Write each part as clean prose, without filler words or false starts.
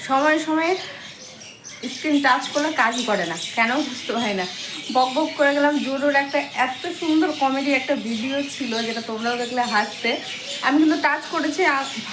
সময় সময় screen touch করলে কাজই করে না, কেন বুঝতে পারি না। বক বক করে গেলাম। জোরোর একটা এত সুন্দর কমেডি একটা ভিডিও ছিল, যেটা তোমরাও দেখলে হাসতে। আমি কিন্তু টাচ করেছি,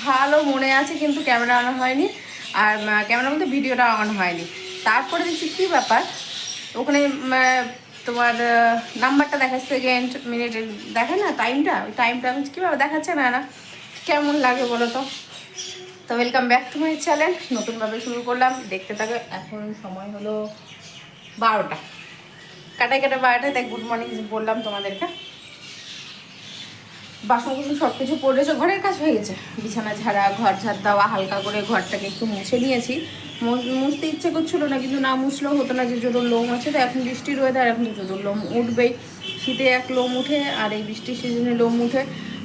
ভালো মনে আছে, কিন্তু ক্যামেরা অন হয়নি। আর ক্যামেরার মধ্যে ভিডিওটা অন হয়নি। তারপরে দেখছি কী ব্যাপার, ওখানে তোমার নাম্বারটা দেখাচ্ছে, সেকেন্ড মিনিট দেখে না টাইমটা, ওই টাইমটা আমি কীভাবে দেখাচ্ছে না না কেমন লাগে বলো তো। তো welcome back to my channel, নতুনভাবে শুরু করলাম, দেখতে থাকো। এখন সময় হলো 12টা, কাটাই 12টায়, তাই গুড মর্নিং বললাম তোমাদেরকে। বাসন কুসন সব কিছু পড়েছে, ঘরের কাজ হয়ে গেছে, বিছানা ঝাড়া, ঘর ঝাড় দেওয়া, হালকা করে ঘরটাকে একটু মুছে নিয়েছি। মুছতে ইচ্ছে করছিল না, কিন্তু না মুছলেও হতো না, যে জোর লোম আছে। তো এখন বৃষ্টির ওয়েদার, এখন তো জোর লোম উঠবেই। শীতে এক লোম উঠে, আর এই বৃষ্টির সিজনে লোম উঠে।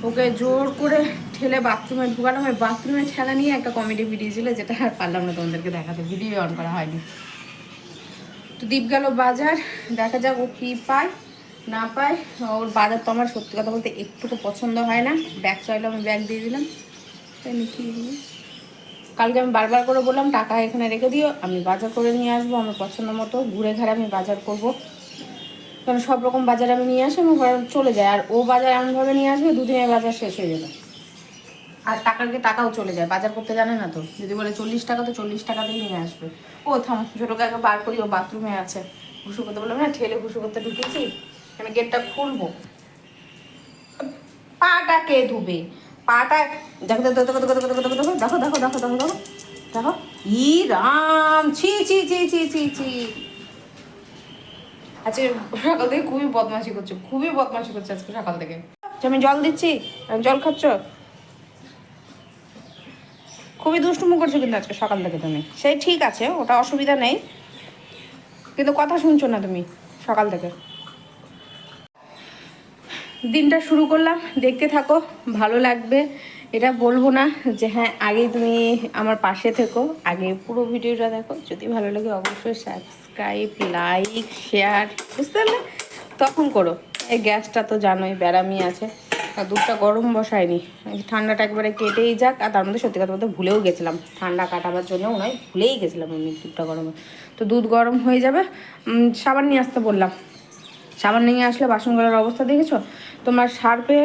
ওকে জোর করে ঠেলে বাথরুমে ঢুকালাম। ওই বাথরুমে ঠেলা নিয়ে একটা কমেডি ভিডিও ছিল, যেটা আর পারলাম না তোমাদেরকে দেখাতে, ভিডিও অন করা হয়নি। তো দীপ গেল বাজার, দেখা যাক ও কী পায় না পায়। ওর বাজার তো আমার সত্যি কথা বলতে একটুকু পছন্দ হয় না। ব্যাগ চাইলে আমি ব্যাগ দিয়ে দিলাম, তাই লিখিয়ে দিই। কালকে আমি বারবার করে বললাম টাকা এখানে রেখে দিও, আমি বাজার করে নিয়ে আসবো আমার পছন্দ মতো, ঘুরে ঘাড়ে আমি বাজার করবো। কারণ সব রকম বাজার আমি নিয়ে আসি, আমি চলে যাই। আর ও বাজার এমনভাবে নিয়ে আসবে, দুদিনের বাজার শেষ হয়ে যাবে। আর টাকাও চলে যায়, বাজার করতে জানে না তো। যদি বলে 40 টাকা, তো 40 টাকাতেই নিয়ে আসবে। ও থাম, ছোটোকে আগে বার করি, ও বাথরুমে আছে। ঘুষু করতে বললাম না, ঠেলে ঘুষু করতে ঢুকেছি। আমি গেটটা খুলবো, পাটা কে ধুবে? পাটা দেখো দেখো দেখো দেখো দেখো দেখো দেখো দেখো দেখো দেখো দেখো দেখো দেখো। ই রাম, ছি ছি ছি ছি ছি ছি। আজকে সকাল থেকে খুবই বদমাশি করছে, খুবই বদমাশি করছে আজকে সকাল থেকে। আমি জল দিচ্ছি, জল খাচ্ছ, খুবই দুষ্টুমু করছো কিন্তু আজকে সকাল থেকে তুমি। সেই ঠিক আছে, ওটা অসুবিধা নেই, কিন্তু কথা শুনছো না তুমি সকাল থেকে। দিনটা শুরু করলাম, দেখতে থাকো, ভালো লাগবে। এটা বলবো না যে হ্যাঁ আগেই তুমি আমার পাশে থেকো, আগে পুরো ভিডিওটা দেখো। যদি ভালো লাগে অবশ্যই সাবস্ক্রাইব, লাইক, শেয়ার, বুঝতে পারলে তখন করো। এই গ্যাসটা তো জানোই ব্যারামি আছে, আর দুধটা গরম বসায়নি, ঠান্ডাটা একবারে কেটেই যাক। আর তার মধ্যে সত্যি কথা বলতে ভুলেও গেছিলাম, ঠান্ডা কাটাবার জন্য নয়, ভুলেই গেছিলাম আমি দুধটা গরম। তো দুধ গরম হয়ে যাবে, সাবান নিয়ে আসতে বললাম। সাবান নিয়ে আসলে বাসনগুলোর অবস্থা দেখেছো, তোমার সার্ফে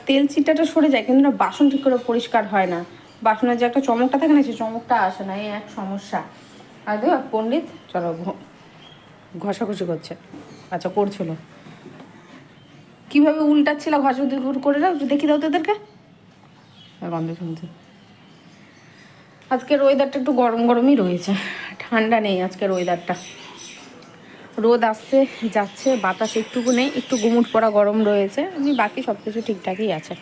তেল চিটাটা সরে যায়, কিন্তু না বাসন ঠিক করে পরিষ্কার হয় না। বাসনের যে একটা চমকটা থাকে না, সেই চমকটা আসে না, এই এক সমস্যা। আর দেখো পণ্ডিত চলো ঘষাঘষি করছে, আচ্ছা করছিল, কীভাবে উল্টাচ্ছিল ঘষাঘষি করে দাও, দেখি দাও তোদেরকে, গন্ধ শুনছে। আজকের ওয়েদারটা একটু গরম গরমই রয়েছে, ঠান্ডা নেই আজকের ওয়েদারটা। রোদ আসছে যাচ্ছে, বাতাস একটুকু নেই, একটু গুমুট পড়া গরম রয়েছে, আমি বাকি সব কিছু ঠিকঠাকই আছে।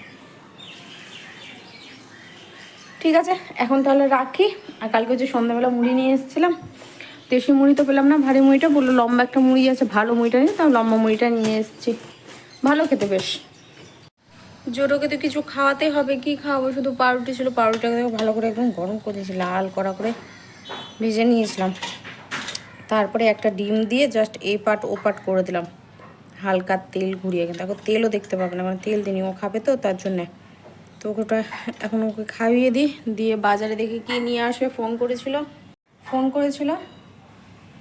ঠিক আছে, এখন তাহলে রাখি। আর কালকে যে সন্ধ্যাবেলা মুড়ি নিয়ে এসেছিলাম, দেশি মুড়ি তো পেলাম না, ভারী মুড়িটা বললো লম্বা একটা মুড়ি আছে, ভালো মুড়িটা নিয়ে, তাও লম্বা মুড়িটা নিয়ে এসেছি, ভালো খেতে বেশ। জোরোকে তো কিছু খাওয়াতে হবে, কি খাওয়াবো, শুধু পাউরুটি ছিল, পাউরুটিটাকে ভালো করে একদম গরম করেছি, লাল করা করে ভেজে নিয়েছিলাম। তারপরে একটা ডিম দিয়ে জাস্ট এই পাট ও পাট করে দিলাম, হালকা তেল ঘুরিয়ে। কিন্তু এখন তেলও দেখতে পাবে না, কারণ তেল দিনই ও খাবে তো, তার জন্যে। তো ওটা এখন ওকে খাইয়ে দিই, দিয়ে বাজারে দেখে কি নিয়ে আসবে। ফোন করেছিল,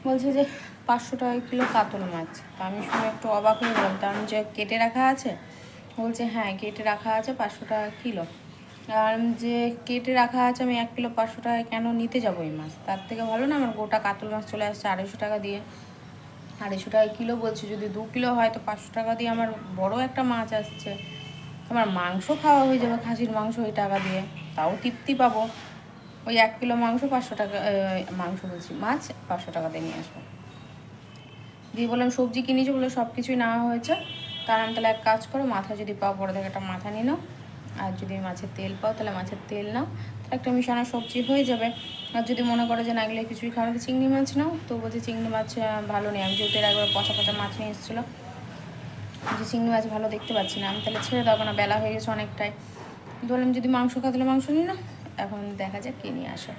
বলছে যে 500 টাকা কিলো কাতল মাছ। তা আমি শুনে একটু অবাক হয়ে গেলাম, কারণ যে কেটে রাখা আছে, বলছে হ্যাঁ কেটে রাখা আছে 500 টাকা কিলো। আর যে কেটে রাখা আছে, আমি 1 কিলো 500 টাকায় কেন নিতে যাবো এই মাছ? তার থেকে ভালো না আমার গোটা কাতল মাছ চলে আসছে 250 টাকা দিয়ে, 250 টাকা কিলো বলছে। যদি 2 কিলো হয় তো 500 টাকা দিয়ে আমার বড় একটা মাছ আসছে, আমার মাংস খাওয়া হয়ে যাবে, খাসির মাংস ওই টাকা দিয়ে, তাও তৃপ্তি পাবো। ওই 1 কিলো মাংস 500 টাকা, মাংস বলছি মাছ 500 টাকা দিয়ে নিয়ে আসবো। দিয়ে বললাম সবজি কিনেছি বলে সব কিছুই নেওয়া হয়েছে, তার আমি তাহলে এক কাজ করো, মাথা যদি পাও বড় থেকে একটা মাথা নিয়ে নাও, আর যদি মাছের তেল পাও তাহলে মাছের তেল নাও, তাহলে একটা মিশানো সবজি হয়ে যাবে। আর যদি মনে করো যে না এগুলো কিছুই খাওয়া, চিংড়ি মাছ নাও, তো বলছে চিংড়ি মাছ ভালো নেই। আমি যেহেতু এর একবার পচা পচা মাছ নিয়ে এসেছিলো, যে চিংড়ি মাছ ভালো দেখতে পাচ্ছি না, আমি তাহলে ছেড়ে দেবো না, বেলা হয়ে গেছে অনেকটাই। বললাম যদি মাংস খাওয়া তাহলে মাংস নিই না, এখন দেখা যাক কে নিয়ে আসে।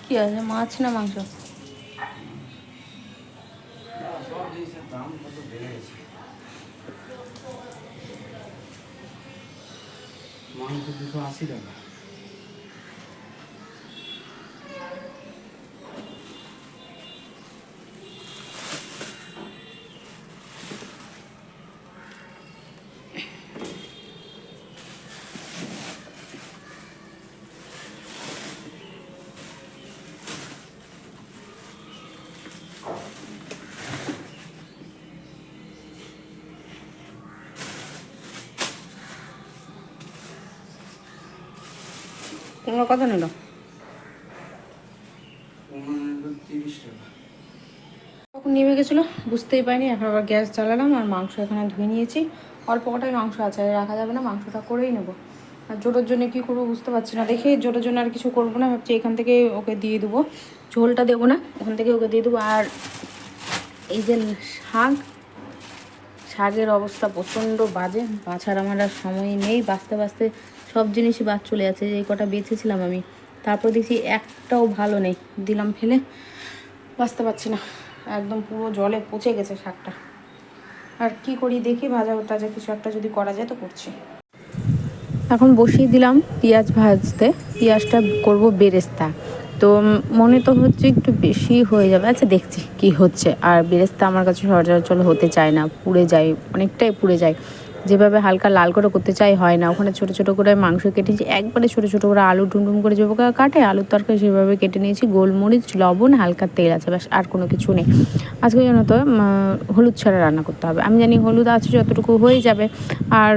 কী আছে, মাছ না মাংস? মাংস 280 টাকা, কুমড়ো কত নিল? 30 টাকা। তখন নেমে গেছিলো, বুঝতেই পারিনি। এখন আবার গ্যাস জ্বালালাম আর মাংস এখানে ধুয়ে নিয়েছি। অল্প কটাই মাংস আছে, রাখা যাবে না, মাংসটা করেই নেবো। আর জোটোর জন্য কী করবো বুঝতে পারছি না। দেখি জোটোর জন্য আর কিছু করবো না, ভাবছি এখান থেকে ওকে দিয়ে দেবো। ঝোলটা দেবো না, ওখান থেকে ওকে দিয়ে দেবো। আর এই যে শাকের অবস্থা প্রচণ্ড বাজে, বাছার আমার আর সময় নেই। বাঁচতে বাঁচতে সব জিনিসই বাদ চলে যাচ্ছে। যে কটা বেঁচেছিলাম আমি, তারপর দেখছি একটাও ভালো নেই, দিলাম ফেলে। বাঁচতে পারছি না, একদম পুরো জলে পচে গেছে শাকটা। আর কি করি দেখি, ভাজা টাজা কিছু একটা যদি করা যায় তো করছি। এখন বসিয়ে দিলাম পেঁয়াজ ভাজতে। পেঁয়াজটা করব বেরেস্তা। তো মনে তো হচ্ছে একটু বেশি হয়ে যাবে, আচ্ছা দেখছি কি হচ্ছে। আর বেরেস্তা আমার কাছে সচরাচর হতে চায় না, পুড়ে যায়, অনেকটাই পুড়ে যায়। যেভাবে হালকা লাল করে করতে চাই হয় না। ওখানে ছোটো ছোটো করে মাংস কেটেছি, একবারে ছোটো ছোটো করে আলু টুমটুম করে যেভাবে কাটে আলুর তরকারি সেভাবে কেটে নিয়েছি। গোলমরিচ, লবণ, হালকা তেল আছে, ব্যাস, আর কোনো কিছু নেই। আজকে জন্য তো হলুদ ছাড়া রান্না করতে হবে। আমি জানি হলুদ আছে যতটুকু হয়ে যাবে, আর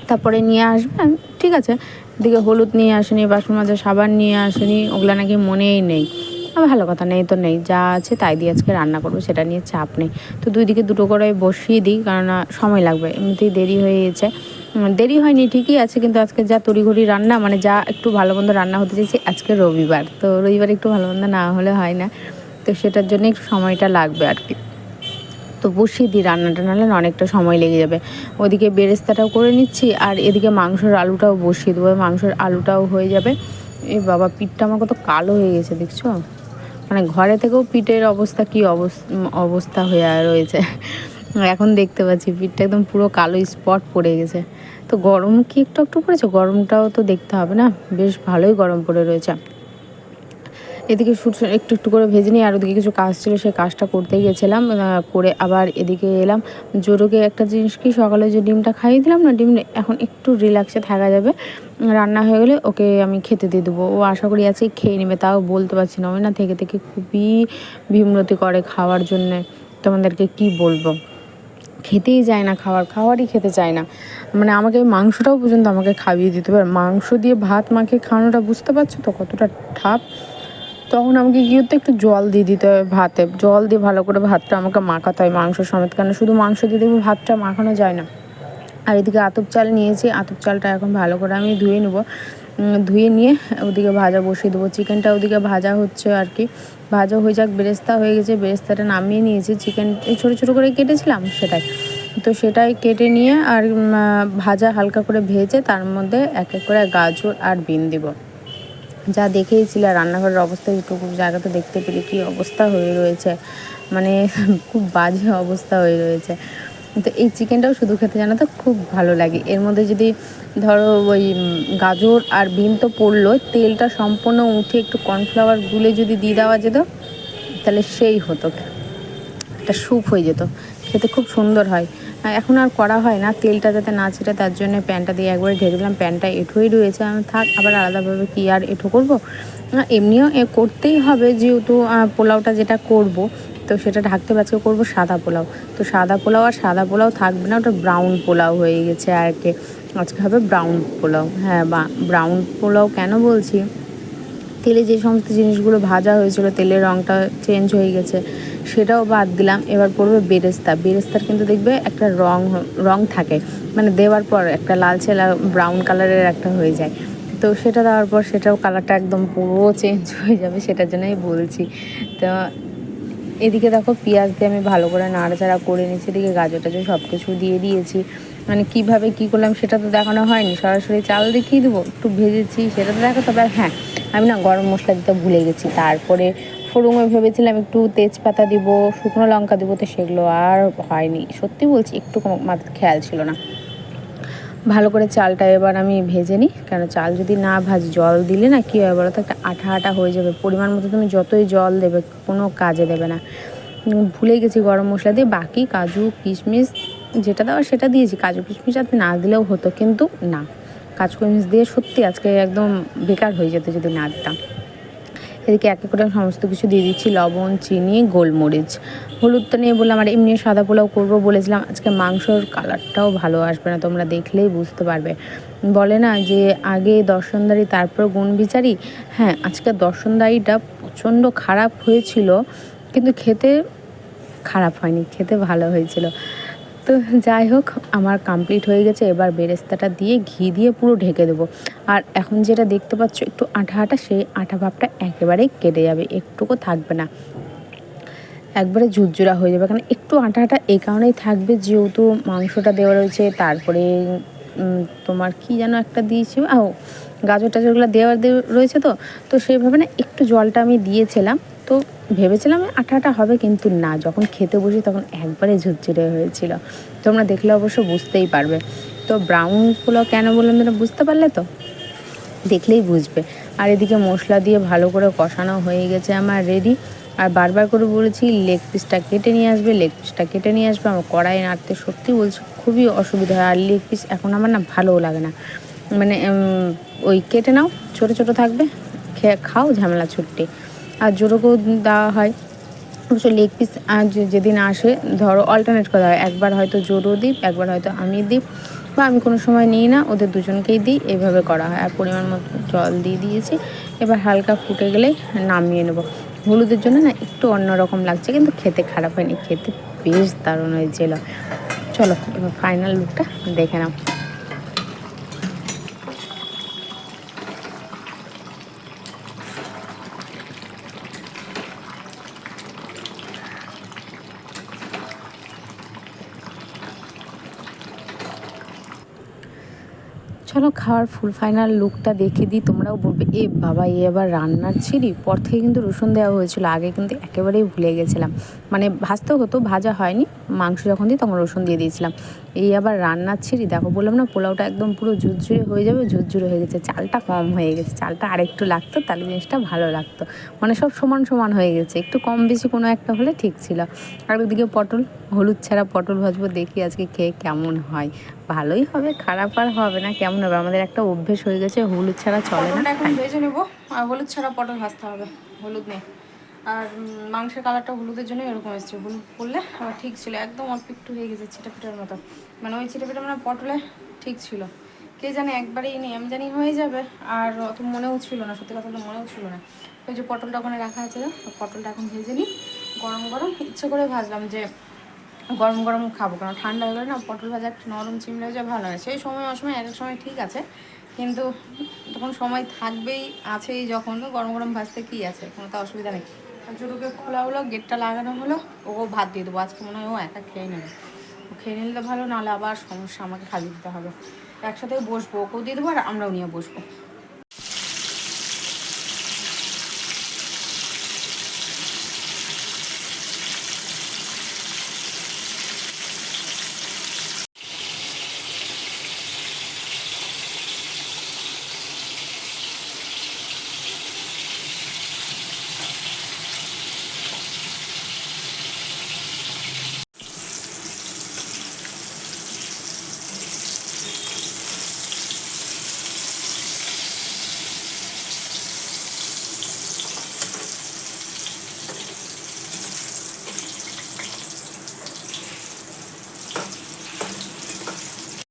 তারপরে নিয়ে আসবেন, ঠিক আছে। এদিকে হলুদ নিয়ে আসেনি, বাসন মাজার সাবান নিয়ে আসেনি, ওগুলো নাকি মনেই নেই। ভালো কথা, নেই তো নেই, যা আছে তাই দিয়ে আজকে রান্না করবো, সেটা নিয়ে চাপ নেই। তো দুই দিকে দুটো করে বসিয়ে দিই, কারণ সময় লাগবে, এমনিতেই দেরি হয়ে গেছে। দেরি হয়নি ঠিকই আছে, কিন্তু আজকে যা তড়িঘড়ি রান্না, মানে যা একটু ভালো মন্দ রান্না হতে চাইছে। আজকে রবিবার, তো রবিবার একটু ভালো মন্দ না হলে হয় না, তো সেটার জন্য একটু সময়টা লাগবে আর কি। তো বসিয়ে দিই রান্নাটা, নাহলে অনেকটা সময় লেগে যাবে। ওদিকে বেরেস্তাটাও করে নিচ্ছি, আর এদিকে মাংসের আলুটাও বসিয়ে দেবো, মাংসের আলুটাও হয়ে যাবে। এই বাবা, পিঠটা আমার কত কালো হয়ে গেছে দেখছো, মানে ঘরে থেকেও পিঠের অবস্থা কি অবস্থা হয়ে রয়েছে। এখন দেখতে পাচ্ছি পিঠটা একদম পুরো কালো স্পট পড়ে গেছে। তো গরম কি একটু একটু পড়েছে, গরমটাও তো দেখতে হবে না, বেশ ভালোই গরম পড়ে রয়েছে। এদিকে একটু একটু করে ভেজে নিই, আর ওদিকে কিছু কাজ ছিল, সেই কাজটা করতে গেছিলাম। করে আবার এদিকে এলাম। জোরোকে একটা জিনিস কি, সকালে যে ডিমটা খাইয়ে দিলাম না, ডিম এখন একটু রিল্যাক্সে থাকা যাবে। রান্না হয়ে গেলে ওকে আমি খেতে দিয়ে দেবো, ও আশা করি আছে খেয়ে নেবে। তাও বলতে পারছি না, ওই না থেকে থেকে খুবই বিমূর্তি করে খাওয়ার জন্যে। তোমাদেরকে কি বলবো, খেতেই যায় না, খাওয়ারই খেতে চায় না। মানে আমাকে মাংসটাও পর্যন্ত আমাকে খাইয়ে দিতে পারে, মাংস দিয়ে ভাত মাখিয়ে খাওয়ানোটা বুঝতে পারছো তো কতটা ঠাপ। তখন আমাকে কী করতে, একটু জল দিয়ে দিতে হয় ভাতে, জল দিয়ে ভালো করে ভাতটা আমাকে মাখাতে হয় মাংস সমেত, কেন শুধু মাংস দিয়ে দেখবো ভাতটা মাখানো যায় না। আর এদিকে আতপ চাল নিয়েছি, আতপ চালটা এখন ভালো করে আমি ধুয়ে নেবো। ধুয়ে নিয়ে ওদিকে ভাজা বসিয়ে দেবো। চিকেনটা ওদিকে ভাজা হচ্ছে আর কি, ভাজা হয়ে যাক। বেরেস্তা হয়ে গেছে, বেরেস্তাটা নামিয়ে নিয়েছি। চিকেন এই ছোটো ছোটো করে কেটেছিলাম সেটাই, তো সেটাই কেটে নিয়ে আর ভাজা হালকা করে ভেজে তার মধ্যে এক এক করে গাজর আর বিন দেবো। যা দেখেইছিল রান্নাঘরের অবস্থা, এইটুকু জায়গা তো দেখতে পেলে কী অবস্থা হয়ে রয়েছে, মানে খুব বাজে অবস্থা হয়ে রয়েছে। তো এই চিকেনটাও শুধু খেতে জানো তো খুব ভালো লাগে। এর মধ্যে যদি ধরো ওই গাজর আর বিন তো পড়লো, তেলটা সম্পূর্ণ উঠে একটু কর্নফ্লাওয়ার গুলে যদি দিয়ে দেওয়া যেত, তাহলে সেই হতো, একটা স্যুপ হয়ে যেত, খেতে খুব সুন্দর হয়। এখন আর করা হয় না, তেলটা যাতে না ছিটে তার জন্য প্যানটা দিয়ে একবারে ঢেকে দিলাম। প্যানটা এঁঠোই রয়েছে, আমি থাক, আবার আলাদাভাবে কি আর এঁঠো করবো। এমনিও করতেই হবে, যেহেতু পোলাওটা যেটা করব, তো সেটা ঢাকতে পারছি। করবো সাদা পোলাও, তো সাদা পোলাও আর সাদা পোলাও থাকবে না, ওটা ব্রাউন পোলাও হয়ে গেছে আর কি। আজকে হবে ব্রাউন পোলাও। হ্যাঁ, ব্রাউন পোলাও কেন বলছি, তেলে যে সমস্ত জিনিসগুলো ভাজা হয়েছিল তেলের রঙটা চেঞ্জ হয়ে গেছে, সেটাও বাদ দিলাম। এবার পড়বে বেরেস্তা। বেরেস্তার কিন্তু দেখবে একটা রং থাকে, মানে দেওয়ার পর একটা লালচে ব্রাউন কালারের একটা হয়ে যায়, তো সেটা দেওয়ার পর সেটাও কালারটা একদম পুরো চেঞ্জ হয়ে যাবে, সেটার জন্যই বলছি। তো এদিকে দেখো পেঁয়াজ দিয়ে আমি ভালো করে নাড়াচাড়া করে নিয়েছি, এদিকে গাজর টাজর সব কিছু দিয়ে দিয়েছি। মানে কীভাবে কী করলাম সেটা তো দেখানো হয়নি, সরাসরি চাল দেখিয়ে দেবো, একটু ভেজেছি সেটা তো দেখো। তবে হ্যাঁ, আমি না গরম মশলা দিতে ভুলে গেছি। তারপরে ফোড়নে ভেবেছিলাম একটু তেজপাতা দিব, শুকনো লঙ্কা দেবো, তো সেগুলো আর হয়নি, সত্যি বলছি, একটু মাথার খেয়াল ছিল না। ভালো করে চালটা এবার আমি ভেজে নিই, কেন চাল যদি না ভাজি, জল দিলে না কী হয় বলো তো, একটা আঠা আঠা হয়ে যাবে। পরিমাণ মতো তুমি যতই জল দেবে কোনো কাজে দেবে না। ভুলে গেছি গরম মশলা দিয়ে, বাকি কাজু কিশমিশ যেটা দেওয়া সেটা দিয়েছি। কাজু কিশমিশ আর না দিলেও হতো, কিন্তু না, কাজু কিশমিশ দিয়ে সত্যি আজকে একদম বেকার হয়ে যেত যদি না দিতাম। এদিকে এক এক করে সমস্ত কিছু দিয়ে দিচ্ছি, লবণ, চিনি, গোলমরিচ। হলুদটা নিয়ে বললাম, আর এমনি সাদা পোলাও করবো বলেছিলাম। আজকে মাংসর কালারটাও ভালো আসবে না, তোমরা দেখলেই বুঝতে পারবে। বলে না যে আগে দর্শনদারি তারপর গুণ বিচারি। হ্যাঁ, আজকে দর্শনদারিটা প্রচণ্ড খারাপ হয়েছিল, কিন্তু খেতে খারাপ হয়নি, খেতে ভালো হয়েছিল। তো যাই হোক, আমার কমপ্লিট হয়ে গেছে। এবার বেরেস্তাটা দিয়ে ঘি দিয়ে পুরো ঢেকে দেবো। আর এখন যেটা দেখতে পাচ্ছ একটু আঠা আঠা, সেই আঠা ভাবটা একেবারেই কেটে যাবে, একটুকু থাকবে না, একবারে ঝুরঝুরা হয়ে যাবে। কারণ একটু আঠা আঠা এই কারণেই থাকবে, যেহেতু মাংসটা দেওয়া রয়েছে, তারপরে তোমার কি যেন একটা দিয়েছি, গাজর টাজরগুলো দেওয়া রয়েছে। তো তো সেইভাবে না একটু জলটা আমি দিয়েছিলাম। তো ভেবেছিলাম আঠা আঠা হবে, কিন্তু না, যখন খেতে বসি তখন একবারে ঝুরঝুরে হয়েছিল। তোমরা দেখলে অবশ্য বুঝতেই পারবে। তো ব্রাউন পোলাও কেন বললাম তোমরা বুঝতে পারলে তো, দেখলেই বুঝবে। আর এদিকে মশলা দিয়ে ভালো করে কষানো হয়ে গেছে আমার রেডি। আর বারবার করে বলেছি লেগ পিসটা কেটে নিয়ে আসবে, লেগ পিসটা কেটে নিয়ে আসবে। আমার কড়াই নাড়তে সত্যি বলছি খুবই অসুবিধা হয়। আর লেগ পিস এখন আমার না ভালোও লাগে না, মানে ওই কেটে নাও, ছোটো ছোটো থাকবে, খাও, ঝামেলা ছুট্টি। আর জোরকেও দেওয়া হয় অবশ্য লেগ পিস। আর যেদিন আসে ধরো অল্টারনেট করা হয়, একবার হয়তো জোরও দিই, একবার হয়তো আমি দিই, বা আমি কোনো সময় নিই না, ওদের দুজনকেই দিই, এইভাবে করা হয়। আর পরিমাণ মতো জল দিয়ে দিয়েছি। এবার হালকা ফুটে গেলেই নামিয়ে নেব। হলুদের জন্য না একটু অন্যরকম লাগছে, কিন্তু খেতে খারাপ হয়নি, খেতে বেশ দারুণ হয়েছিল। চলো এবার ফাইনাল লুকটা দেখে নাও। চলো খাওয়ার ফুল ফাইনাল লুকটা দেখে দিই, তোমরাও বলবে এ বাবা, এ আবার রান্নার ছিরি। পর থেকে কিন্তু রসুন দেওয়া হয়েছিল, আগে কিন্তু একেবারেই ভুলে গেছিলাম। মানে ভাজতেও হতো, ভাজা হয়নি, মাংস যখন দিই তখন রসুন দিয়ে দিয়েছিলাম। এই আবার রান্নার ছিরি, দেখো বললাম না পোলাওটা একদম পুরো ঝুরঝুরে হয়ে যাবে, ঝুরঝুরে হয়ে গেছে। চালটা কম হয়ে গেছে, চালটা আরেকটু লাগতো, তাহলে জিনিসটা ভালো লাগতো। মানে সব সমান সমান হয়ে গেছে, একটু কম বেশি কোনো একটা হলে ঠিক ছিল। আর ওদিকে পটল, হলুদ ছাড়া পটল ভাজবো, দেখি আজকে খেয়ে কেমন হয়। ভালোই হবে, খারাপ আর হবে না, কেমন হবে, আমাদের একটা অভ্যেস হয়ে গেছে, হলুদ ছাড়া চলে না। এখন ভেজে নেবো, আর হলুদ ছাড়া পটল ভাজতে হবে, হলুদ নেই। আর মাংসের কালারটা হলুদের জন্য এরকম এসছে, হলুদ পড়লে আবার ঠিক ছিল। একদম অল্প একটু হয়ে গেছে ছিটাফিটার মতো, মানে ওই ছিটাফিটা মানে পটলে ঠিক ছিল। কে জানে একবারেই নেই, আমি জানি হয়ে যাবে। আর অত মনেও ছিল না, সত্যি কথা মনেও ছিল না। ওই যে পটলটা ওখানে রাখা আছে, পটলটা এখন ভেজে নিই গরম গরম। ইচ্ছে করে ভাজলাম যে গরম গরম খাবো, কারণ ঠান্ডা হয়ে গেলে না পটল ভাজা একটু নরম চিমড়ে হয়ে যায়, ভালো হয়। সেই সময় অসময় এক এক সময় ঠিক আছে, কিন্তু তখন সময় থাকবেই, আছেই যখন, তো গরম গরম ভাজতে কী আছে, কোনো তো অসুবিধা নেই। জুটুকে খোলা হলো, গেটটা লাগানো হলো, ও ভাত দিয়ে দেবো আজকে, মনে হয় ও একা খেয়ে নেবে। ও খেয়ে নিলে ভালো, নাহলে আবার সমস্যা, আমাকে খালি দিতে হবে। একসাথে বসবো, ওকেও দিয়ে দেবো আর আমরাও নিয়ে বসবো।